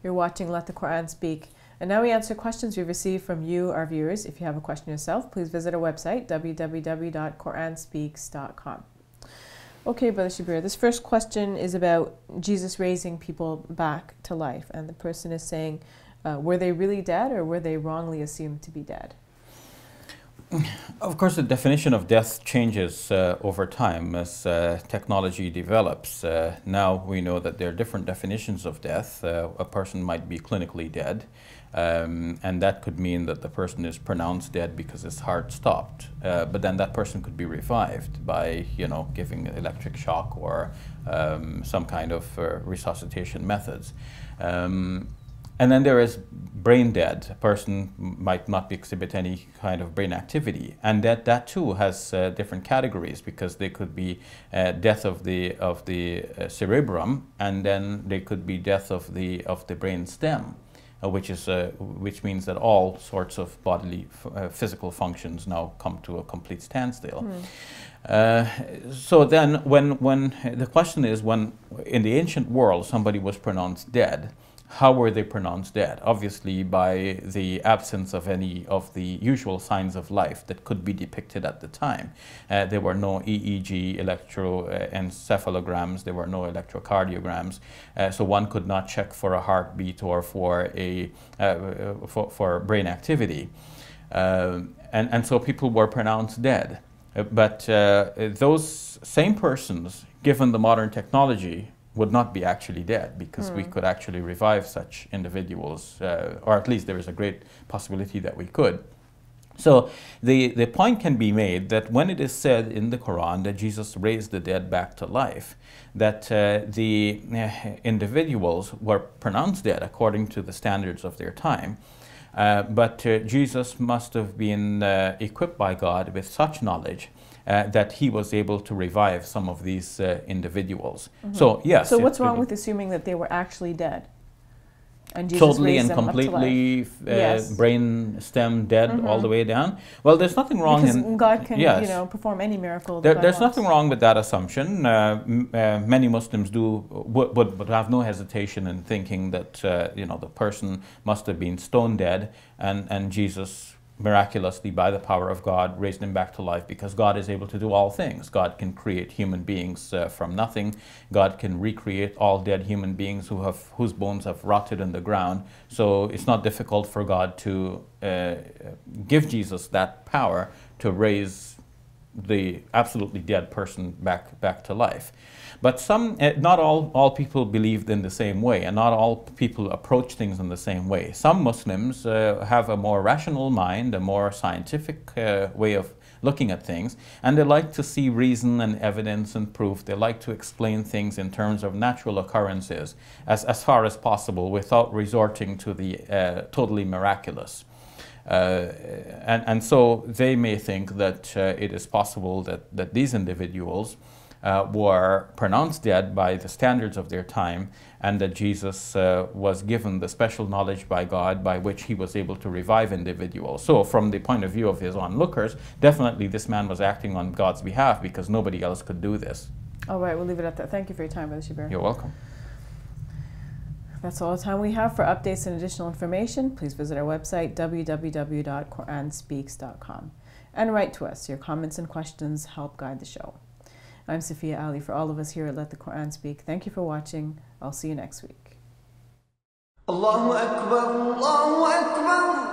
You're watching Let the Quran Speak. And now we answer questions we've received from you, our viewers. If you have a question yourself, please visit our website, www.quranspeaks.com. Okay, Brother Shabir, this first question is about Jesus raising people back to life. And the person is saying, were they really dead or were they wrongly assumed to be dead? Of course, the definition of death changes over time as technology develops. Now we know that there are different definitions of death. A person might be clinically dead, and that could mean that the person is pronounced dead because his heart stopped. But then that person could be revived by, giving electric shock or some kind of resuscitation methods. And then there is brain dead. A person might not exhibit any kind of brain activity, and that too has different categories, because they could be death of the cerebrum, and then they could be death of the brain stem, which means that all sorts of bodily physical functions now come to a complete standstill. So then, when the question is, when in the ancient world somebody was pronounced dead, how were they pronounced dead? Obviously by the absence of any of the usual signs of life that could be depicted at the time. There were no EEG electroencephalograms, there were no electrocardiograms, so one could not check for a heartbeat or for brain activity. And so people were pronounced dead. But those same persons, given the modern technology, would not be actually dead, because we could actually revive such individuals, or at least there is a great possibility that we could. So the point can be made that when it is said in the Quran that Jesus raised the dead back to life, that the individuals were pronounced dead according to the standards of their time. But Jesus must have been equipped by God with such knowledge that he was able to revive some of these individuals. So yes. So what's wrong with assuming that they were actually dead? And Jesus totally raised and them up to completely life? brain stem dead all the way down? Well, there's nothing wrong because in... God can perform any miracle. There's nothing wrong with that assumption. Many Muslims would have no hesitation in thinking that the person must have been stone dead, and Jesus miraculously, by the power of God, raised him back to life, because God is able to do all things. God can create human beings from nothing. God can recreate all dead human beings whose bones have rotted in the ground. So it's not difficult for God to give Jesus that power to raise the absolutely dead person back to life. But not all people believed in the same way, and not all people approach things in the same way. Some Muslims have a more rational mind, a more scientific way of looking at things, and they like to see reason and evidence and proof. They like to explain things in terms of natural occurrences as far as possible, without resorting to the totally miraculous. And so they may think that it is possible that these individuals were pronounced dead by the standards of their time, and that Jesus was given the special knowledge by God by which he was able to revive individuals. So from the point of view of his onlookers, definitely this man was acting on God's behalf, because nobody else could do this. All right, we'll leave it at that. Thank you for your time, Brother Shabir. You're welcome. That's all the time we have. For updates and additional information, please visit our website, www.quranspeaks.com, and write to us. Your comments and questions help guide the show. I'm Sophia Ali. For all of us here at Let the Quran Speak, thank you for watching. I'll see you next week. Allahu Akbar, Allahu Akbar.